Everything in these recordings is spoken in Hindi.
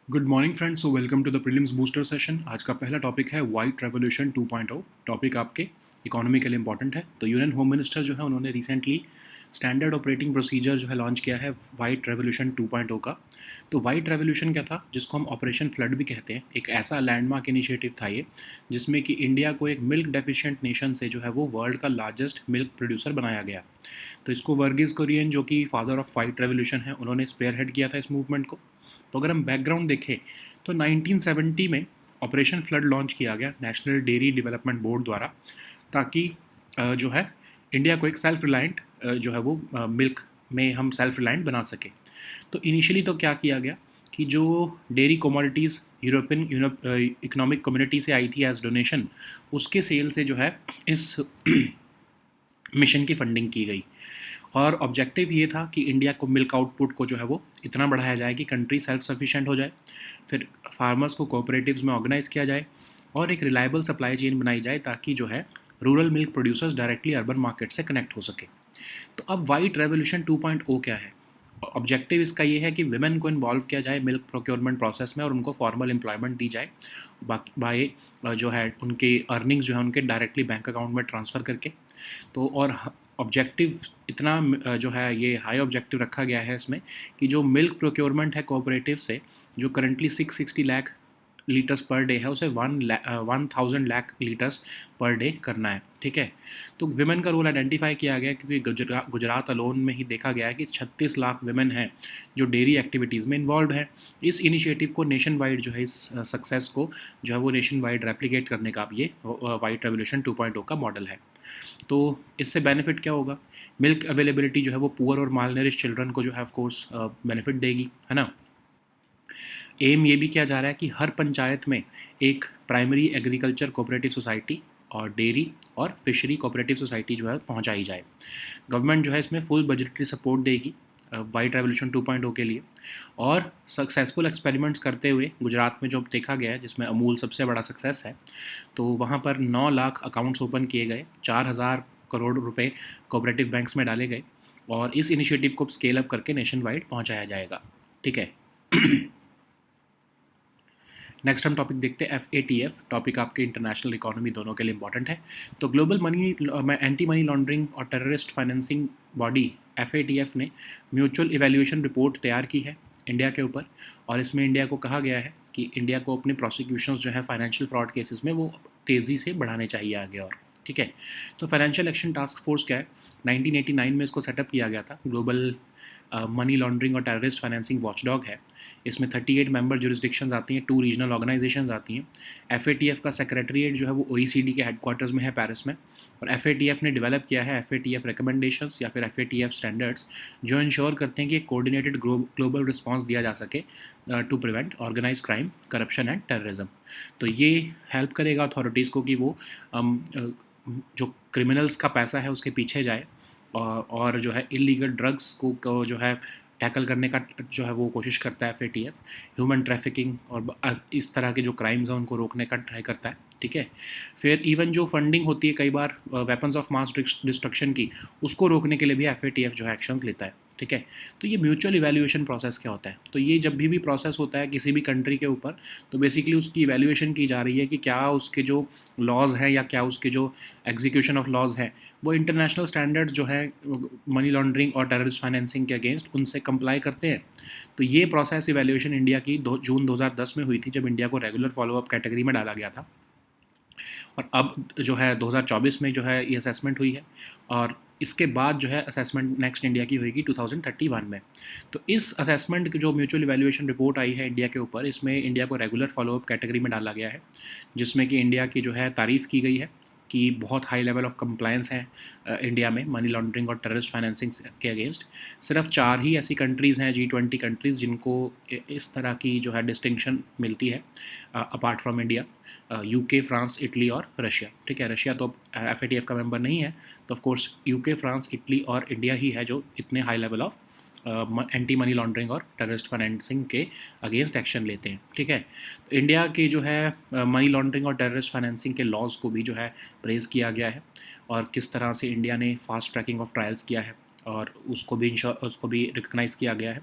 Good morning friends, so welcome to the prelims booster session. आज का पहला टॉपिक है वाइट रेवोल्यूशन 2.0। टॉपिक आपके इकोनॉमी के लिए इंपॉर्टेंट है। तो यूनियन होम मिनिस्टर जो है उन्होंने रिसेंटली स्टैंडर्ड ऑपरेटिंग प्रोसीजर जो है लॉन्च किया है वाइट रेवोल्यूशन 2.0 का। तो वाइट रेवोल्यूशन क्या था, जिसको हम ऑपरेशन फ्लड भी कहते हैं, एक ऐसा लैंडमार्क इनिशिएटिव था ये, जिसमें कि इंडिया को एक मिल्क डेफिशिएंट नेशन से जो है वो वर्ल्ड का लार्जेस्ट मिल्क प्रोड्यूसर बनाया गया। तो इसको वर्गीज कुरियन, जो कि फादर ऑफ वाइट रेवोल्यूशन है, उन्होंने स्पेयर हेड किया था इस मूवमेंट को। तो अगर हम बैकग्राउंड देखें तो 1970 में ऑपरेशन फ्लड लॉन्च किया गया नेशनल डेयरी डेवलपमेंट बोर्ड द्वारा, ताकि जो है इंडिया को एक सेल्फ रिलायंट जो है वो मिल्क में हम सेल्फ रिलायंट बना सके। तो इनिशियली तो क्या किया गया कि जो dairy commodities European economic community से आई थी एज डोनेशन, उसके सेल से जो है इस मिशन की फंडिंग की गई। और ऑब्जेक्टिव ये था कि इंडिया को मिल्क आउटपुट को जो है वो इतना बढ़ाया जाए कि कंट्री सेल्फ सफिशिएंट हो जाए, फिर फार्मर्स को कोऑपरेटिव्स में ऑर्गेनाइज किया जाए और एक रिलायबल सप्लाई चेन बनाई जाए, ताकि जो है rural milk producers directly urban market से कनेक्ट हो सके। तो अब वाइट रेवोल्यूशन 2.0 क्या है? ऑब्जेक्टिव इसका ये है कि विमेन को इन्वॉल्व किया जाए मिल्क प्रोक्योरमेंट प्रोसेस में और उनको फॉर्मल एम्प्लॉयमेंट दी जाए बाय जो है उनके अर्निंग्स जो है उनके डायरेक्टली बैंक अकाउंट में ट्रांसफ़र करके। तो और ऑब्जेक्टिव इतना जो है ये हाई ऑब्जेक्टिव रखा गया है इसमें कि जो मिल्क प्रोक्योरमेंट है कोऑपरेटिव से, जो currently 660 lakh litres per day है, उसे 1000 लाख लीटर्स पर डे करना है। ठीक है। तो विमेन का रोल आइडेंटिफाई किया गया, क्योंकि गुजरात अलोन में ही देखा गया है कि 36 लाख विमेन हैं जो डेयरी एक्टिविटीज़ में इन्वॉल्व हैं। इस इनिशिएटिव को नेशन वाइड जो है, इस सक्सेस को जो है वो नेशन वाइड रेप्लिकेट करने का अब ये वाइट रेवोल्यूशन 2.0 का मॉडल है। तो इससे बेनिफिट क्या होगा? मिल्क अवेलेबिलिटी जो है वो पुअर और मालनरिश चिल्ड्रन को जो है ऑफ कोर्स बेनिफिट देगी, है ना। एम ये भी किया जा रहा है कि हर पंचायत में एक प्राइमरी एग्रीकल्चर कोऑपरेटिव सोसाइटी और डेयरी और फिशरी कोऑपरेटिव सोसाइटी जो है पहुंचाई जाए। गवर्नमेंट जो है इसमें फुल बजटरी सपोर्ट देगी वाइट रेवोल्यूशन 2.0 के लिए। और सक्सेसफुल एक्सपेरिमेंट्स करते हुए गुजरात में जो देखा गया है, जिसमें अमूल सबसे बड़ा सक्सेस है, तो वहाँ पर 9 लाख अकाउंट्स ओपन किए गए, 4000 करोड़ रुपए कोऑपरेटिव बैंक्स में डाले गए और इस इनिशिएटिव को स्केल अप करके नेशन वाइड पहुँचाया जाएगा। ठीक है। नेक्स्ट हम टॉपिक देखते हैं FATF। टॉपिक आपके इंटरनेशनल इकोनॉमी दोनों के लिए इंपॉर्टेंट है। तो global money anti money laundering और टेररिस्ट फाइनेंसिंग बॉडी FATF ने म्यूचुअल इवैल्यूएशन रिपोर्ट तैयार की है इंडिया के ऊपर, और इसमें इंडिया को कहा गया है कि इंडिया को अपने प्रोसिक्यूशंस जो है फाइनेंशियल फ्रॉड केसेस में वो तेज़ी से बढ़ाने चाहिए आगे। और ठीक है। तो फाइनेंशियल एक्शन टास्क फोर्स क्या है? 1989 में इसको सेटअप किया गया था। ग्लोबल मनी लॉन्ड्रिंग और टेररिस्ट फाइनेंसिंग वॉचडॉग है। इसमें 38 मेंबर जुरिस्डिक्शंस आती हैं, 2 रीजनल ऑर्गेनाइजेशंस आती हैं। FATF का सेक्रेटरीट जो है वो OECD के हेडक्वार्टर्स में है, पेरिस में। और FATF ने डेवलप किया है FATF रिकमेंडेशंस या फिर FATF स्टैंडर्ड्स, जो इंश्योर करते हैं कि एक कोऑर्डिनेटेड ग्लोबल रिस्पांस दिया जा सके to prevent organise crime, corruption and terrorism. तो ये हेल्प करेगा अथॉरिटीज़ को कि वो जो क्रिमिनल्स का पैसा है उसके पीछे जाए और जो है इलीगल ड्रग्स को जो है टैकल करने का जो है वो कोशिश करता है FATF। ह्यूमन ट्रैफिकिंग और इस तरह के जो क्राइम्स हैं उनको रोकने का ट्राई करता है। ठीक है। फिर इवन जो फंडिंग होती है कई बार वेपन्स ऑफ मास डिस्ट्रक्शन की, उसको रोकने के लिए भी FATF जो है एक्शंस लेता है। ठीक है। तो ये म्यूचुअल इवैल्यूएशन प्रोसेस क्या होता है? तो ये जब भी प्रोसेस होता है किसी भी कंट्री के ऊपर, तो बेसिकली उसकी इवैल्यूएशन की जा रही है कि क्या उसके जो लॉज हैं या क्या उसके जो एग्जीक्यूशन ऑफ लॉज हैं वो इंटरनेशनल स्टैंडर्ड्स जो है मनी लॉन्ड्रिंग और टेररिस्ट फाइनेंसिंग के अगेंस्ट उनसे कंप्लाई करते हैं। तो ये प्रोसेस इवैल्यूएशन इंडिया की जून 2010 में हुई थी, जब इंडिया को रेगुलर फॉलोअप कैटेगरी में डाला गया था। और अब जो है 2024 में जो है ये असेसमेंट हुई है, और इसके बाद जो है असेसमेंट नेक्स्ट इंडिया की होगी 2031 में। तो इस असेसमेंट की जो म्यूचुअल इवैल्यूएशन रिपोर्ट आई है इंडिया के ऊपर, इसमें इंडिया को रेगुलर फॉलोअप कैटेगरी में डाला गया है, जिसमें कि इंडिया की जो है तारीफ़ की गई है कि बहुत हाई लेवल ऑफ कंप्लायंस है इंडिया में मनी लॉन्ड्रिंग और टेररिस्ट फाइनेंसिंग के अगेंस्ट। सिर्फ 4 ही ऐसी कंट्रीज़ हैं G20 कंट्रीज़ जिनको इस तरह की जो है डिस्टिंक्शन मिलती है apart from India, UK, France, Italy और रशिया। ठीक है। रशिया तो FATF का मेंबर नहीं है, तो of course UK, France, Italy और इंडिया ही है जो इतने high level of anti money laundering और टेररिस्ट फाइनेंसिंग के अगेंस्ट एक्शन लेते हैं। ठीक है। तो इंडिया की जो है मनी लॉन्ड्रिंग और टेररिस्ट फाइनेंसिंग के लॉज को भी जो है प्रेज़ किया गया है, और किस तरह से इंडिया ने फास्ट ट्रैकिंग ऑफ ट्रायल्स किया है और उसको भी रिकग्नाइज़ किया गया है।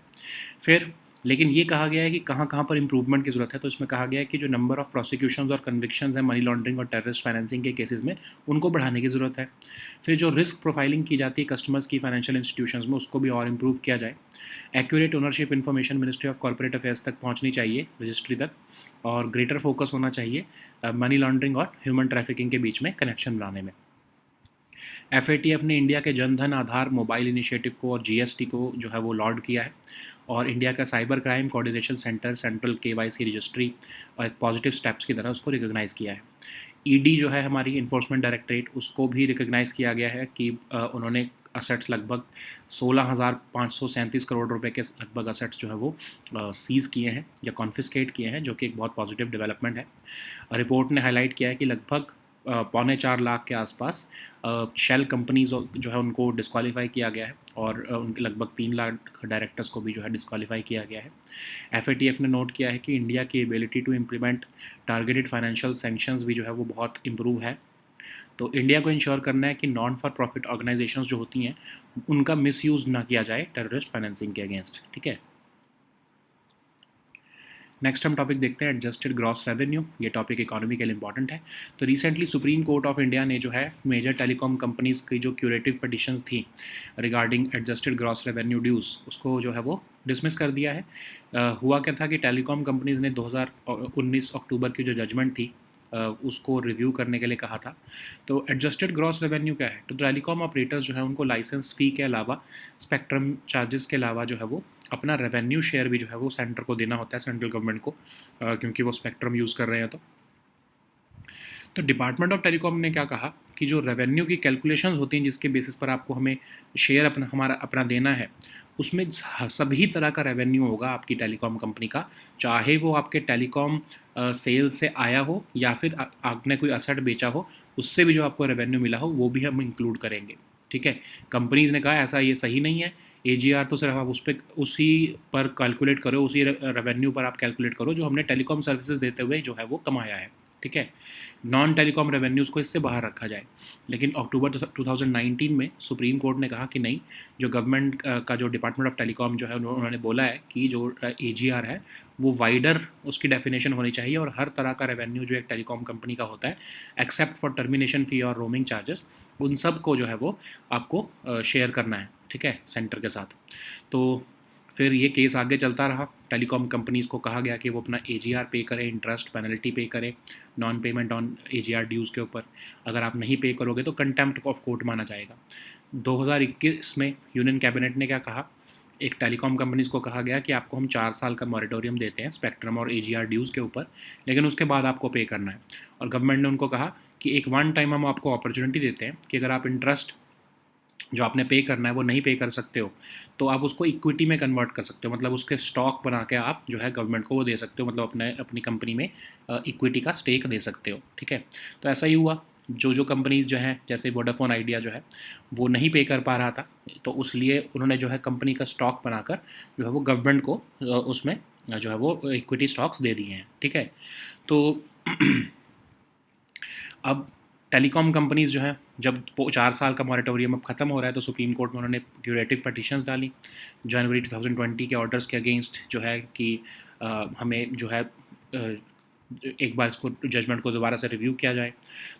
फिर लेकिन ये कहा गया है कि कहाँ कहाँ पर इंप्रूवमेंट की ज़रूरत है। तो इसमें कहा गया है कि जो नंबर ऑफ़ प्रोसिक्यूशंस और कन्विक्शंस हैं मनी लॉन्ड्रिंग और टेररिस्ट फाइनेंसिंग के केसेस में, उनको बढ़ाने की ज़रूरत है। फिर जो रिस्क प्रोफाइलिंग की जाती है कस्टमर्स की फाइनेंशियल इंस्टीट्यूशंस में, उसको भी और इम्प्रूव किया जाए। Accurate ownership information ministry of corporate affairs तक पहुँचनी चाहिए, रजिस्ट्री तक, और ग्रेटर फोकस होना चाहिए मनी लॉन्ड्रिंग और ह्यूमन ट्रैफिकिंग के बीच में कनेक्शन बनाने में। एफएटीएफ ने इंडिया के जनधन आधार मोबाइल इनिशिएटिव को और जीएसटी को जो है वो लॉन्च किया है, और इंडिया का cyber crime coordination centre central KYC registry और एक पॉजिटिव स्टेप्स की तरह उसको रिकॉग्नाइज़ किया है। ईडी जो है हमारी इन्फोर्समेंट डायरेक्टरेट, उसको भी रिकॉग्नाइज़ किया गया है कि उन्होंने असेट्स लगभग 16,537 करोड़ रुपए के लगभग असेट्स जो है वो सीज़ किए हैं या कॉन्फिस्केट किए हैं, जो कि एक बहुत पॉजिटिव डेवलपमेंट है। रिपोर्ट ने हाईलाइट किया है कि लगभग 3.25 लाख के आसपास शेल कंपनीज जो है उनको डिस्क्वालीफाई किया गया है, और उनके लगभग 3 लाख डायरेक्टर्स को भी जो है डिस्क्वालीफाई किया गया है। एफएटीएफ ने नोट किया है कि इंडिया की ability to implement targeted financial sanctions भी जो है वो बहुत इम्प्रूव है। तो इंडिया को इंश्योर करना है कि नॉन फॉर प्रॉफिट ऑर्गेनाइजेशंस जो होती हैं उनका मिसयूज़ ना किया जाए टेररिस्ट फाइनेंसिंग के अगेंस्ट। ठीक है, नेक्स्ट हम टॉपिक देखते हैं एडजस्टेड ग्रॉस रेवेन्यू। ये टॉपिक इकोनॉमी के लिए इंपॉर्टेंट है। तो recently supreme court of India ने जो है मेजर टेलीकॉम कंपनीज़ की जो क्यूरेटिव पिटिशंस थी रिगार्डिंग एडजस्टेड ग्रॉस रेवेन्यू ड्यूज़, उसको जो है वो डिसमिस कर दिया है। हुआ क्या था कि टेलीकॉम कंपनीज़ ने 2019 अक्टूबर की जो जजमेंट थी उसको रिव्यू करने के लिए कहा था। तो एडजस्टेड ग्रॉस रेवेन्यू क्या है? तो टेलीकॉम ऑपरेटर्स जो है उनको लाइसेंस फ़ी के अलावा, स्पेक्ट्रम चार्जेस के अलावा जो है वो अपना रेवेन्यू शेयर भी जो है वो सेंटर को देना होता है, सेंट्रल गवर्नमेंट को, क्योंकि वो स्पेक्ट्रम यूज़ कर रहे हैं। तो डिपार्टमेंट ऑफ टेलीकॉम ने क्या कहा कि जो रेवेन्यू की कैलकुलेशंस होती हैं जिसके बेसिस पर आपको हमें शेयर हमारा अपना देना है, उसमें सभी तरह का रेवेन्यू होगा आपकी टेलीकॉम कंपनी का, चाहे वो आपके टेलीकॉम सेल्स से आया हो या फिर आपने कोई असेट बेचा हो, उससे भी जो आपको रेवेन्यू मिला हो वो भी हम इंक्लूड करेंगे। ठीक है, कंपनीज़ ने कहा ऐसा ये सही नहीं है, एजीआर तो सिर्फ आप उसी पर कैलकुलेट करो, उसी रेवेन्यू पर आप कैलकुलेट करो जो हमने टेलीकॉम सर्विसेज देते हुए जो है वो कमाया है। ठीक है, नॉन टेलीकॉम रेवेन्यूज़ को इससे बाहर रखा जाए। लेकिन अक्टूबर 2019 में सुप्रीम कोर्ट ने कहा कि नहीं, जो गवर्नमेंट का जो डिपार्टमेंट ऑफ टेलीकॉम जो है उन्होंने बोला है कि जो एजीआर है वो वाइडर उसकी डेफिनेशन होनी चाहिए, और हर तरह का रेवेन्यू जो एक टेलीकॉम कंपनी का होता है एक्सेप्ट फॉर टर्मिनेशन फ़ी और रोमिंग चार्जेस, उन सब को जो है वो आपको शेयर करना है। ठीक है, सेंटर के साथ। तो फिर ये केस आगे चलता रहा। टेलीकॉम कंपनीज़ को कहा गया कि वो अपना एजीआर पे करें, इंटरेस्ट पेनल्टी पे करें नॉन पेमेंट ऑन एजीआर ड्यूज़ के ऊपर। अगर आप नहीं पे करोगे तो कंटेम्प्ट ऑफ कोर्ट माना जाएगा। 2021 में यूनियन कैबिनेट ने क्या कहा, एक टेलीकॉम कंपनीज़ को कहा गया कि आपको हम 4 साल का मॉरेटोरियम देते हैं स्पेक्ट्रम और एजीआर ड्यूज़ के ऊपर, लेकिन उसके बाद आपको पे करना है। और गवर्नमेंट ने उनको कहा कि एक वन टाइम हम आपको अपॉर्चुनिटी देते हैं कि अगर आप इंटरेस्ट जो आपने पे करना है वो नहीं पे कर सकते हो, तो आप उसको इक्विटी में कन्वर्ट कर सकते हो, मतलब उसके स्टॉक बना के आप जो है गवर्नमेंट को वो दे सकते हो, मतलब अपनी कंपनी में इक्विटी का स्टेक दे सकते हो। ठीक है, तो ऐसा ही हुआ। जो कंपनीज जो हैं जैसे वोडाफोन आइडिया जो है वो नहीं पे कर पा रहा था, तो उसलिए उन्होंने जो है कंपनी का स्टॉक बनाकर जो है वो गवर्नमेंट को उसमें जो है वो इक्विटी स्टॉक्स दे दिए हैं। ठीक है, तो अब टेलीकॉम कंपनीज़ जो है जब 4 साल का मॉरेटोरियम अब ख़त्म हो रहा है, तो सुप्रीम कोर्ट में उन्होंने क्यूरेटिव पटिशंस डाली जनवरी 2020 के ऑर्डर्स के अगेंस्ट, जो है कि हमें जो है एक बार इसको जजमेंट को दोबारा से रिव्यू किया जाए।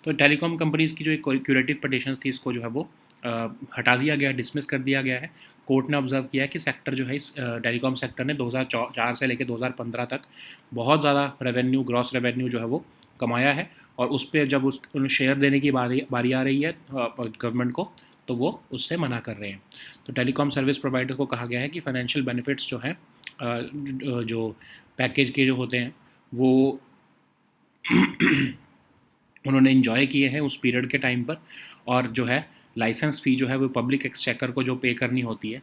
तो टेलीकॉम कंपनीज़ की जो एक क्यूरेटिव पटिशंस थी, इसको जो है वो हटा दिया गया, डिसमिस कर दिया गया है। कोर्ट ने ऑब्जर्व किया कि सेक्टर जो है इस टेलीकॉम सेक्टर ने 2004 से लेकर 2015 तक बहुत ज़्यादा रेवेन्यू, ग्रॉस रेवेन्यू जो है वो कमाया है, और उस पर जब उन शेयर देने की बारी आ रही है गवर्नमेंट को, तो वो उससे मना कर रहे हैं। तो टेलीकॉम सर्विस प्रोवाइडर को कहा गया है कि फाइनेंशियल बेनिफिट्स जो हैं जो पैकेज के जो होते हैं वो उन्होंने इन्जॉय किए हैं उस पीरियड के टाइम पर, और जो है लाइसेंस फ़ी जो है वो पब्लिक एक्सचेकर को जो पे करनी होती है,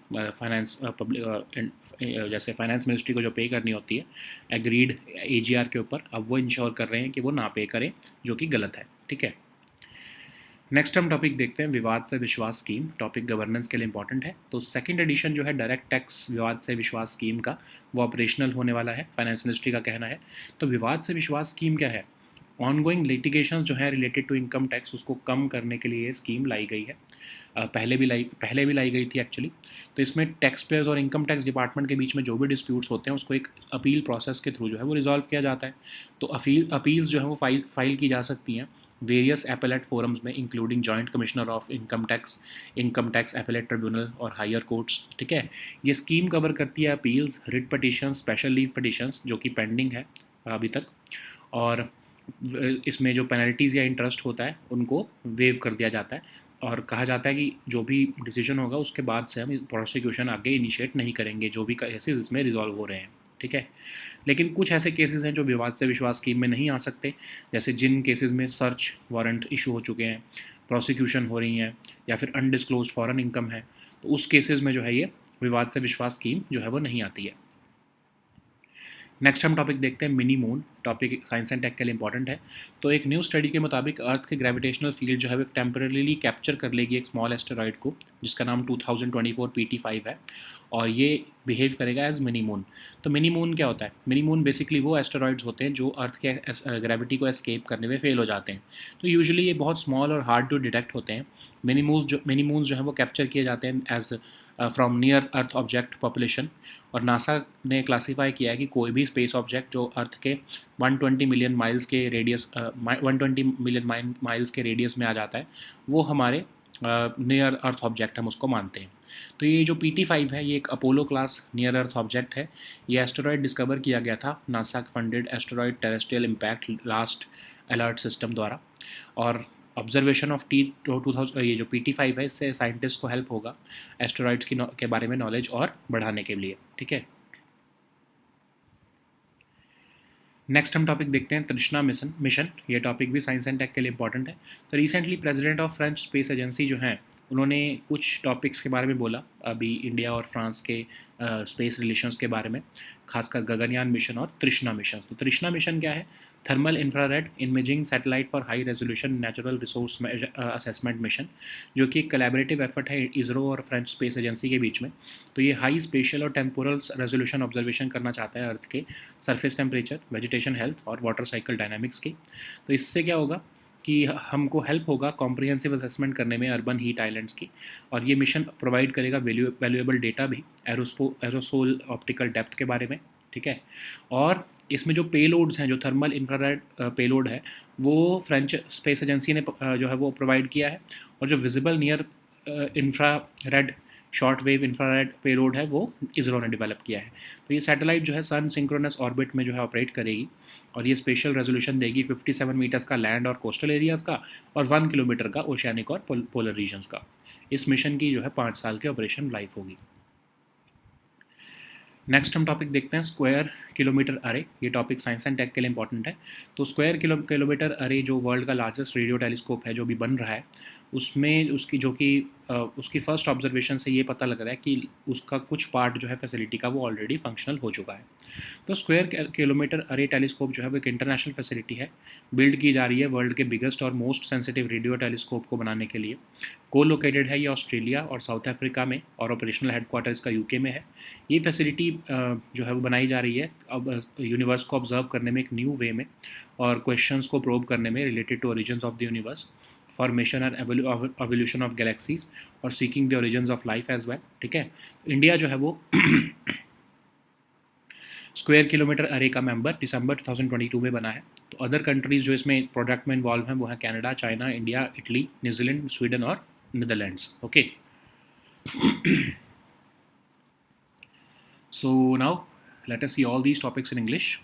जैसे फाइनेंस मिनिस्ट्री को जो पे करनी होती है एग्रीड एजीआर के ऊपर, अब वो इंश्योर कर रहे हैं कि वो ना पे करें, जो कि गलत है। ठीक है, नेक्स्ट हम टॉपिक देखते हैं विवाद से विश्वास स्कीम। टॉपिक गवर्नेंस के लिए इंपॉर्टेंट है। तो सेकंड एडिशन जो है डायरेक्ट टैक्स विवाद से विश्वास स्कीम का, वो ऑपरेशनल होने वाला है, फाइनेंस मिनिस्ट्री का कहना है। तो विवाद से विश्वास स्कीम क्या है? ऑनगोइंग लिटिगेशंस जो है रिलेटेड टू इनकम टैक्स उसको कम करने के लिए ये स्कीम लाई गई है। पहले भी लाई गई थी एक्चुअली। तो इसमें टैक्स पेयर्स और इनकम टैक्स डिपार्टमेंट के बीच में जो भी डिस्प्यूट्स होते हैं उसको एक अपील प्रोसेस के थ्रू जो है वो रिजॉल्व किया जाता है। तो अपील्स जो है वो फाइल की जा सकती हैं वेरियस एपेलेट फोरम्स में, including joint commissioner of income tax appellate tribunal और हायर कोर्ट्स। ठीक है, ये स्कीम कवर करती है appeals, writ petition, special leave petitions जो कि पेंडिंग है अभी तक, और इसमें जो पेनल्टीज़ या इंटरेस्ट होता है उनको वेव कर दिया जाता है, और कहा जाता है कि जो भी डिसीजन होगा उसके बाद से हम प्रोसिक्यूशन आगे इनिशिएट नहीं करेंगे जो भी केसेस इसमें रिजॉल्व हो रहे हैं। ठीक है, लेकिन कुछ ऐसे केसेस हैं जो विवाद से विश्वास स्कीम में नहीं आ सकते, जैसे जिन केसेस में सर्च वारंट इशू हो चुके हैं, प्रोसिक्यूशन हो रही हैं, या फिर अनडिस्क्लोज्ड फॉरेन इनकम है, तो उस केसेस में जो है ये विवाद से विश्वास स्कीम जो है वो नहीं आती है। नेक्स्ट हम टॉपिक देखते हैं mini moon. Topic science and tech के लिए इंपॉर्टेंट है। तो एक न्यू स्टडी के मुताबिक अर्थ के ग्रेविटेशनल फील्ड जो है वो टेम्परेली कैप्चर कर लेगी एक स्मॉल एस्टेरॉइड को, जिसका नाम 2024 PT5 है, और ये बिहेव करेगा एज मिनी मून। तो मिनी मून क्या होता है? मिनी मून बेसिकली वो एस्टेरॉइड्स होते हैं जो अर्थ के ग्रेविटी को एस्केप करने में फेल हो जाते हैं। तो यूजुअली ये बहुत स्मॉल और हार्ड टू डिटेक्ट होते हैं। मिनी मून्स जो है वो कैप्चर किए जाते हैं as from near earth object population, और नासा ने क्लासीफाई किया है कि कोई भी स्पेस ऑब्जेक्ट जो अर्थ के 120 मिलियन माइल्स के रेडियस में आ जाता है वो हमारे नियर अर्थ ऑब्जेक्ट हम उसको मानते हैं। तो ये जो PT5 है ये एक Apollo class near earth object है। ये एस्टेरॉयड डिस्कवर किया गया था NASA funded asteroid terrestrial impact last alert system द्वारा, और ऑब्जर्वेशन ऑफ T2000 ये जो PT5 है इससे साइंटिस्ट को हेल्प होगा एस्टेरॉइड्स के बारे में नॉलेज और बढ़ाने के लिए। ठीक है, नेक्स्ट हम टॉपिक देखते हैं तृष्णा मिशन। ये टॉपिक भी साइंस एंड टेक के लिए इंपॉर्टेंट है। तो recently president of French space agency जो हैं उन्होंने कुछ टॉपिक्स के बारे में बोला अभी इंडिया और फ्रांस के स्पेस रिलेशंस के बारे में, खासकर गगनयान मिशन और तृष्णा मिशन। तो तृष्णा मिशन क्या है? Thermal infrared imaging satellite for high resolution natural resource assessment mission, जो कि एक कोलैबोरेटिव एफर्ट है इसरो और फ्रेंच स्पेस एजेंसी के बीच में। तो ये हाई स्पेशल और टेम्पोरल रेजोल्यूशन ऑब्जर्वेशन करना चाहता है अर्थ के सरफेस टेम्परेचर, वेजिटेशन हेल्थ और वाटर साइकिल डायनामिक्स की। तो इससे क्या होगा कि हमको हेल्प होगा कॉम्प्रिहेंसिव असेसमेंट करने में अर्बन हीट आइलैंड्स की, और ये मिशन प्रोवाइड करेगा वैल्यूएबल डेटा भी एरोसोल ऑप्टिकल डेप्थ के बारे में। ठीक है, और इसमें जो पेलोड्स हैं, जो थर्मल इंफ्रारेड पेलोड है वो फ्रेंच स्पेस एजेंसी ने जो है वो प्रोवाइड किया है, और जो visible near infrared short wave infrared payload है वो इसरो ने डेवलप किया है। तो ये सैटेलाइट जो है सन सिंक्रोनस ऑर्बिट में जो है ऑपरेट करेगी, और ये स्पेशल रेजोल्यूशन देगी 57 मीटर्स का लैंड और कोस्टल एरियाज़ का, और 1 किलोमीटर का ओशियानिक और पोलर रीजन्स का। इस मिशन की जो है 5 साल की ऑपरेशन लाइफ होगी। नेक्स्ट हम टॉपिक देखते हैं स्क्वायर किलोमीटर अरे। ये टॉपिक साइंस एंड टेक के लिए इंपॉर्टेंट है। तो स्क्वायर किलोमीटर अरे जो वर्ल्ड का लार्जेस्ट रेडियो टेलीस्कोप है जो भी बन रहा है, उसमें उसकी फर्स्ट ऑब्जर्वेशन से ये पता लग रहा है कि उसका कुछ पार्ट जो है फैसिलिटी का वो ऑलरेडी फंक्शनल हो चुका है। तो स्क्वायर किलोमीटर अरे टेलीस्कोप जो है वो एक इंटरनेशनल फैसिलिटी है, बिल्ड की जा रही है वर्ल्ड के बिगेस्ट और मोस्ट सेंसिटिव रेडियो टेलीस्कोप को बनाने के लिए। को लोकेटेड है ये ऑस्ट्रेलिया और साउथ अफ्रीका में, और ऑपरेशनल हेडक्वार्टर इसका यूके में है। ये फैसिलिटी जो है वो बनाई जा रही है अब यूनिवर्स को ऑब्जर्व करने में एक न्यू वे में, और क्वेश्चंस को प्रोब करने में related to origins of the universe, formation and evolution of galaxies, और seeking the origins of life as well. ठीक है, इंडिया जो है वो स्क्वायर किलोमीटर अरे का मेंबर दिसंबर 2022 में बना है। तो अदर कंट्रीज़ जो इसमें प्रोजेक्ट में इन्वॉल्व हैं वो हैं Canada, China, India, Italy, New Zealand, Sweden और Netherlands. Okay, so now let us see all these topics in English.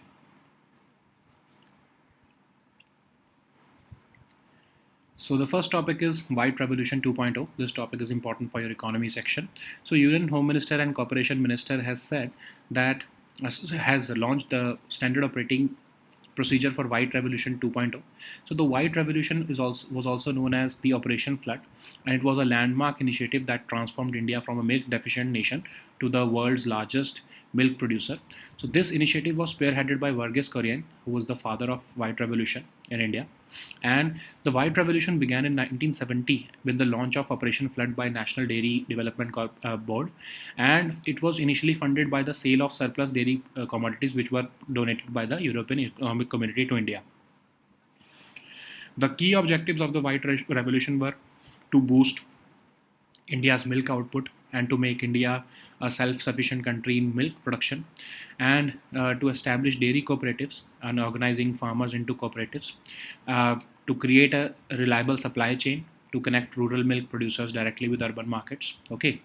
So the first topic is White Revolution 2.0. This topic is important for your economy section. So Union Home Minister and Corporation Minister has said that has launched the standard operating procedure for White Revolution 2.0. So the White Revolution was also known as the Operation Flood, and it was a landmark initiative that transformed India from a milk deficient nation to the world's largest milk producer. So this initiative was spearheaded by Verghese Kurien, who was the father of White Revolution in India. And the White Revolution began in 1970 with the launch of Operation Flood by National Dairy Development Board, and it was initially funded by the sale of surplus dairy commodities which were donated by the European Economic Community to India. The key objectives of the White Revolution were to boost India's milk output and to make India a self-sufficient country in milk production, and to establish dairy cooperatives and organizing farmers into cooperatives, to create a reliable supply chain to connect rural milk producers directly with urban markets. Okay,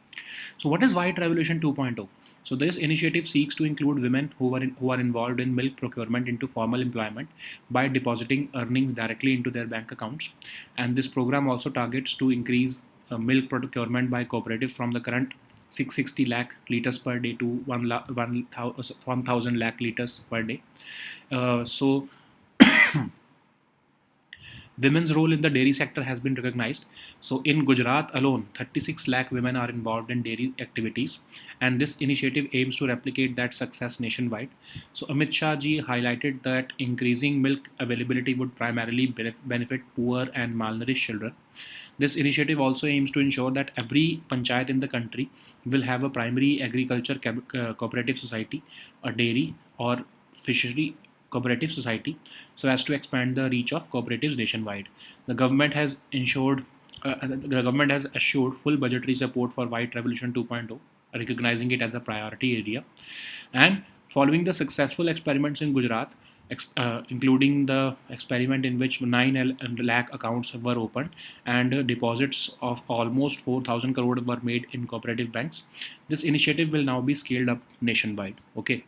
so what is White Revolution 2.0? So this initiative seeks to include women who are involved in milk procurement into formal employment by depositing earnings directly into their bank accounts, and this program also targets to increase milk procurement by cooperative from the current 660 lakh liters per day to 1,000 lakh liters per day. So women's role in the dairy sector has been recognized. So in Gujarat alone, 36 lakh women are involved in dairy activities, and this initiative aims to replicate that success nationwide. So Amit Shah ji highlighted that increasing milk availability would primarily benefit poor and malnourished children. This initiative also aims to ensure that every panchayat in the country will have a primary agriculture cooperative society, a dairy, or fishery cooperative society, so as to expand the reach of cooperatives nationwide. The government has assured full budgetary support for White Revolution 2.0, recognizing it as a priority area. And following the successful experiments in Gujarat, including the experiment in which 9 lakh accounts were opened and deposits of almost 4,000 crore were made in cooperative banks, this initiative will now be scaled up nationwide. Okay.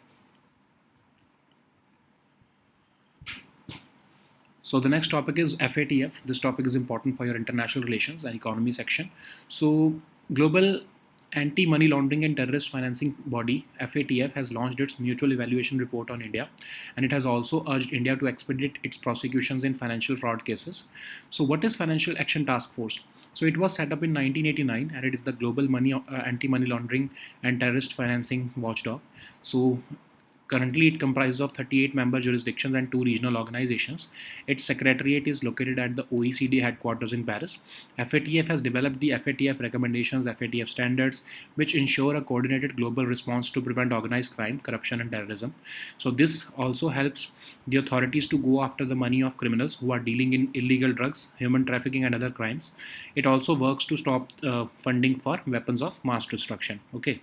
So the next topic is FATF. This topic is important for your international relations and economy section. So Global Anti-Money Laundering and Terrorist Financing Body, FATF, has launched its mutual evaluation report on India, and it has also urged India to expedite its prosecutions in financial fraud cases. So what is Financial Action Task Force? So it was set up in 1989, and it is the global anti-money laundering and terrorist financing watchdog. So currently, it comprises of 38 member jurisdictions and 2 regional organizations. Its secretariat is located at the OECD headquarters in Paris. FATF has developed the FATF recommendations, FATF standards, which ensure a coordinated global response to prevent organized crime, corruption, and terrorism. So this also helps the authorities to go after the money of criminals who are dealing in illegal drugs, human trafficking, and other crimes. It also works to stop funding for weapons of mass destruction. Okay.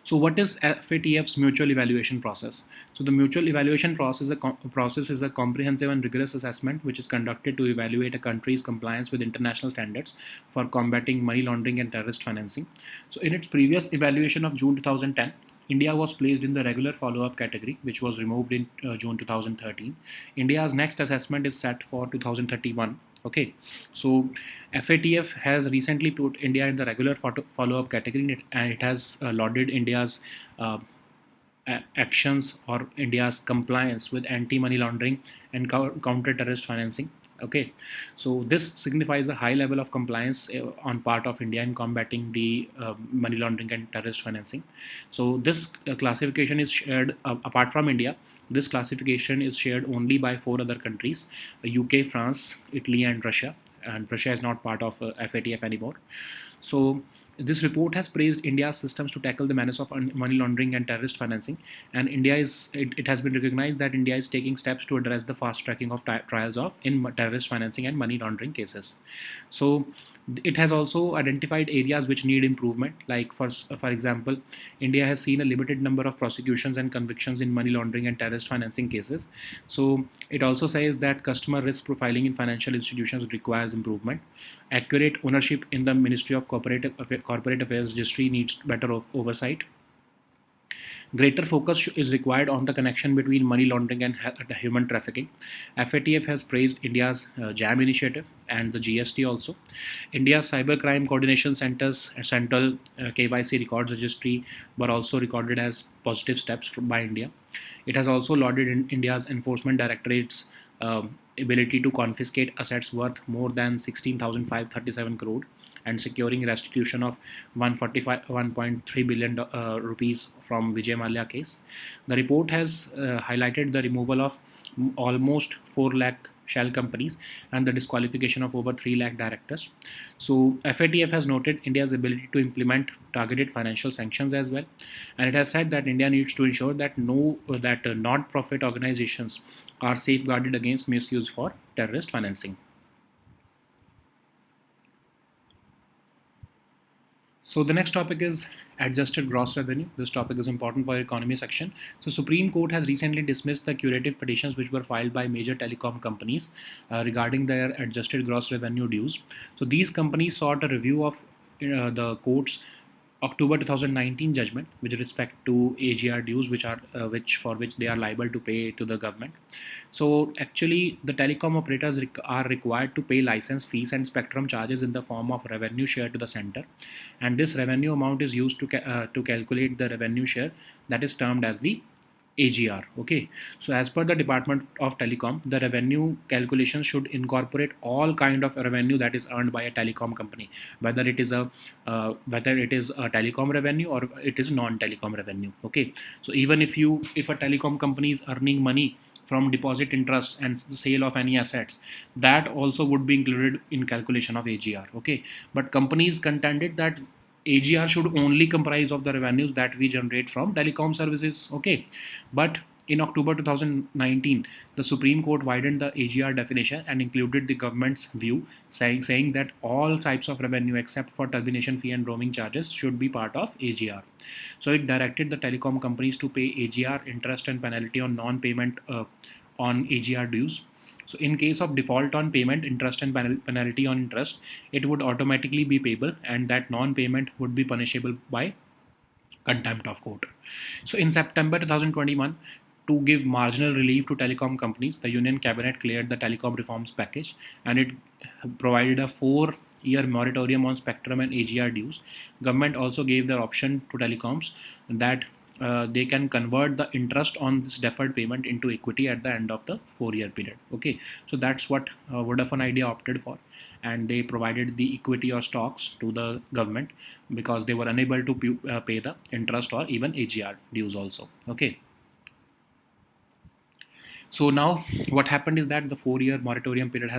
So what is FATF's mutual evaluation process? So the mutual evaluation process is a comprehensive and rigorous assessment which is conducted to evaluate a country's compliance with international standards for combating money laundering and terrorist financing. So in its previous evaluation of June 2010, India was placed in the regular follow-up category, which was removed in June 2013. India's next assessment is set for 2031. Okay, so FATF has recently put India in the regular follow-up category, and it has lauded India's actions or India's compliance with anti-money laundering and counter-terrorist financing. Okay, so this signifies a high level of compliance on part of India in combating the money laundering and terrorist financing. So this classification is shared apart from India. This classification is shared only by 4 other countries: UK, France, Italy, and Russia. And Russia is not part of FATF anymore. So this report has praised India's systems to tackle the menace of money laundering and terrorist financing, and it has been recognized that India is taking steps to address the fast tracking of trials of in terrorist financing and money laundering cases. So it has also identified areas which need improvement. Like for example, India has seen a limited number of prosecutions and convictions in money laundering and terrorist financing cases. So it also says that customer risk profiling in financial institutions requires improvement. Accurate ownership in the Ministry of Corporate Affairs Registry needs better oversight. Greater focus is required on the connection between money laundering and human trafficking. FATF has praised India's JAM initiative and the GST also. India's Cybercrime Coordination Center's central KYC records registry were also recorded as positive steps by India. It has also lauded India's Enforcement Directorate's ability to confiscate assets worth more than 16,537 crore and securing restitution of 1.3 billion rupees from Vijay Mallya case. The report has highlighted the removal of almost 4 lakh shell companies and the disqualification of over 3 lakh directors. So FATF has noted India's ability to implement targeted financial sanctions as well, and it has said that India needs to ensure that non-profit organizations are safeguarded against misuse for terrorist financing. So the next topic is adjusted gross revenue. This topic is important for our economy section. So Supreme Court has recently dismissed the curative petitions which were filed by major telecom companies regarding their adjusted gross revenue dues. So these companies sought a review of the court's October 2019 judgment with respect to AGR dues, which they are liable to pay to the government. So actually, the telecom operators are required to pay license fees and spectrum charges in the form of revenue share to the center, and this revenue amount is used to calculate the revenue share that is termed as the AGR. Okay, so as per the Department of Telecom, the revenue calculation should incorporate all kind of revenue that is earned by a telecom company, whether it is a telecom revenue or it is non-telecom revenue. Okay, so even if a telecom company is earning money from deposit interest and the sale of any assets, that also would be included in calculation of AGR. Okay, but companies contended that AGR should only comprise of the revenues that we generate from telecom services. Okay, but in October 2019, the Supreme Court widened the AGR definition and included the government's view, saying that all types of revenue except for termination fee and roaming charges should be part of AGR. So it directed the telecom companies to pay AGR, interest and penalty on non-payment on AGR dues. So in case of default on payment, interest and penalty on interest, it would automatically be payable, and that non-payment would be punishable by contempt of court. So in September 2021, to give marginal relief to telecom companies, the Union Cabinet cleared the telecom reforms package, and it provided a 4-year moratorium on spectrum and AGR dues. Government also gave the option to telecoms that they can convert the interest on this deferred payment into equity at the end of the 4-year period. Okay, so that's what Vodafone Idea opted for, and they provided the equity or stocks to the government because they were unable to pay the interest or even AGR dues also. Okay. So now what happened is that the 4-year moratorium period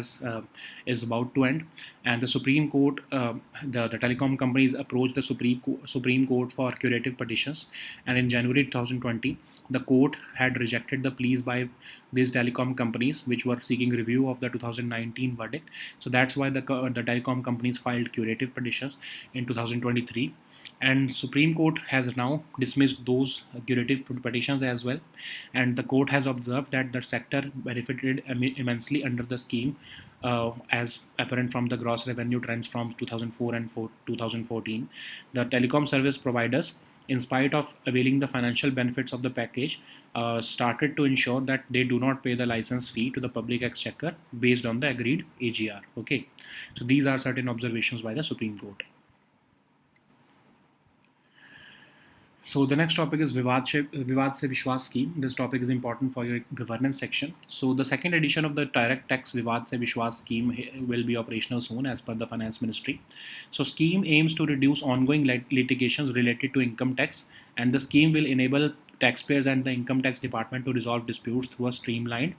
is about to end, and the Supreme Court, the telecom companies approached the Supreme Court for curative petitions, and in January 2020, the court had rejected the pleas by these telecom companies which were seeking review of the 2019 verdict. So that's why the telecom companies filed curative petitions in 2023, and Supreme Court has now dismissed those curative petitions as well, and the court has observed that the sector benefited immensely under the scheme, as apparent from the gross revenue trends from 2004 and 2014. The telecom service providers, in spite of availing the financial benefits of the package, started to ensure that they do not pay the license fee to the public exchequer based on the agreed AGR. Okay, so these are certain observations by the Supreme Court. So the next topic is Vivad Se Vishwas scheme. This topic is important for your governance section. So the second edition of the direct tax Vivad Se Vishwas scheme will be operational soon as per the Finance Ministry. So scheme aims to reduce ongoing litigations related to income tax, and the scheme will enable taxpayers and the income tax department to resolve disputes through a streamlined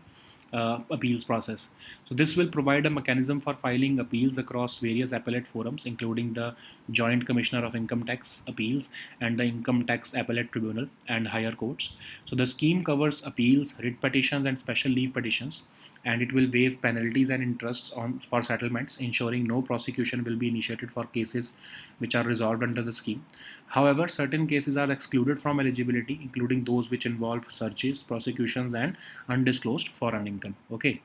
appeals process. So this will provide a mechanism for filing appeals across various appellate forums, including the Joint Commissioner of Income Tax Appeals and the Income Tax Appellate Tribunal and higher courts. So the scheme covers appeals, writ petitions and special leave petitions, and it will waive penalties and interests for settlements, ensuring no prosecution will be initiated for cases which are resolved under the scheme. However, certain cases are excluded from eligibility, including those which involve searches, prosecutions and undisclosed foreign income. Okay.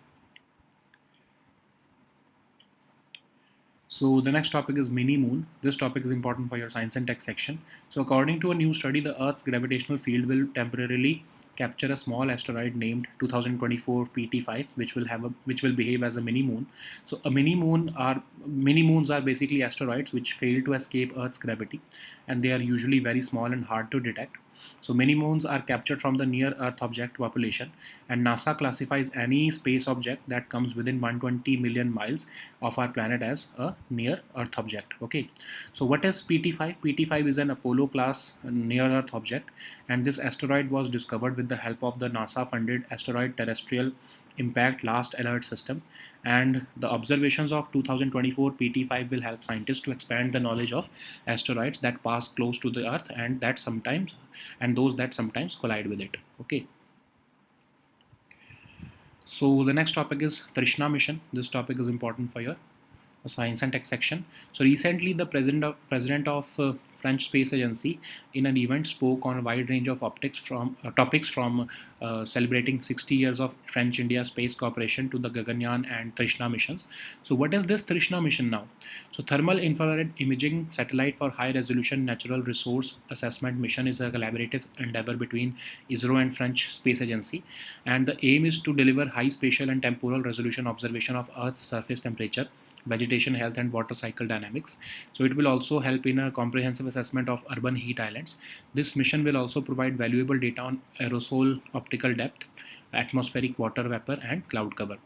So the next topic is mini moon. This topic is important for your science and tech section. So according to a new study, the Earth's gravitational field will temporarily capture a small asteroid named 2024 PT5, which will behave as a mini moon. So mini moons are basically asteroids which fail to escape Earth's gravity, and they are usually very small and hard to detect. So mini moons are captured from the near Earth object population, and NASA classifies any space object that comes within 120 million miles of our planet as a near Earth object. Okay, so what is PT5? PT5 is an Apollo class near Earth object, and this asteroid was discovered with the help of the NASA-funded Asteroid Terrestrial Impact Last Alert System. And the observations of 2024 PT5 will help scientists to expand the knowledge of asteroids that pass close to the Earth and those that sometimes collide with it. Okay. So the next topic is Trishna mission. This topic is important for your science and tech section. So recently, the president of French Space Agency in an event spoke on a wide range of topics from celebrating 60 years of French-India space cooperation to the Gaganyaan and Trishna missions. So what is this Trishna mission now? So thermal infrared imaging satellite for high-resolution natural resource assessment mission is a collaborative endeavor between ISRO and French Space Agency, and the aim is to deliver high spatial and temporal resolution observation of Earth's surface temperature, vegetation health and water cycle dynamics. So it will also help in a comprehensive assessment of urban heat islands. This mission will also provide valuable data on aerosol optical depth, atmospheric water vapor and cloud cover.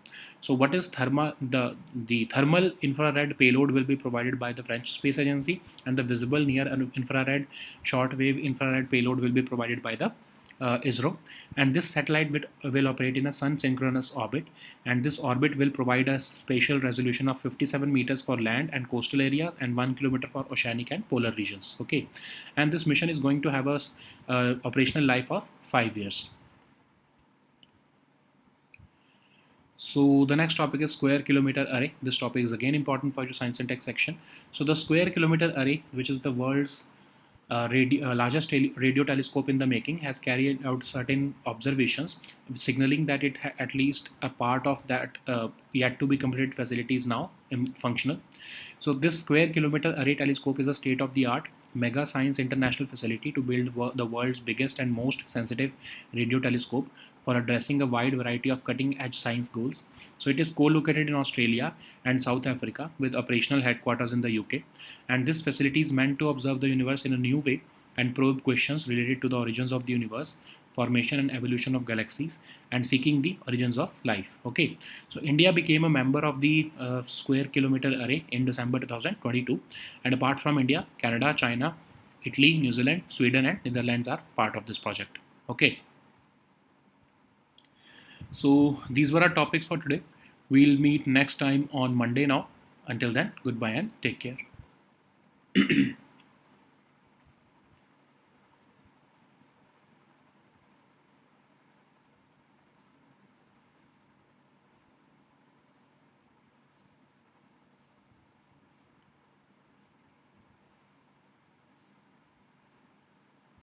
So what is the thermal infrared payload will be provided by the French Space Agency, and the visible near infrared shortwave infrared payload will be provided by the ISRO, and this satellite will operate in a sun synchronous orbit, and this orbit will provide a spatial resolution of 57 meters for land and coastal areas and 1 kilometer for oceanic and polar regions. Okay, and this mission is going to have a operational life of 5 years. So the next topic is square kilometer array. This topic is again important for your science and tech section. So the square kilometer array, which is the world's largest radio telescope in the making, has carried out certain observations signaling that it at least a part of that yet to be completed facility is now functional. So this square kilometer array telescope is a state-of-the-art mega science international facility to build the world's biggest and most sensitive radio telescope for addressing a wide variety of cutting-edge science goals. So it is co-located in Australia and South Africa with operational headquarters in the UK. And this facility is meant to observe the universe in a new way and probe questions related to the origins of the universe, formation and evolution of galaxies, and seeking the origins of life. Okay, so India became a member of the Square Kilometer Array in December 2022, and apart from India, Canada, China, Italy, New Zealand, Sweden, and Netherlands are part of this project. Okay, so these were our topics for today. We'll meet next time on Monday now. Until then, goodbye and take care.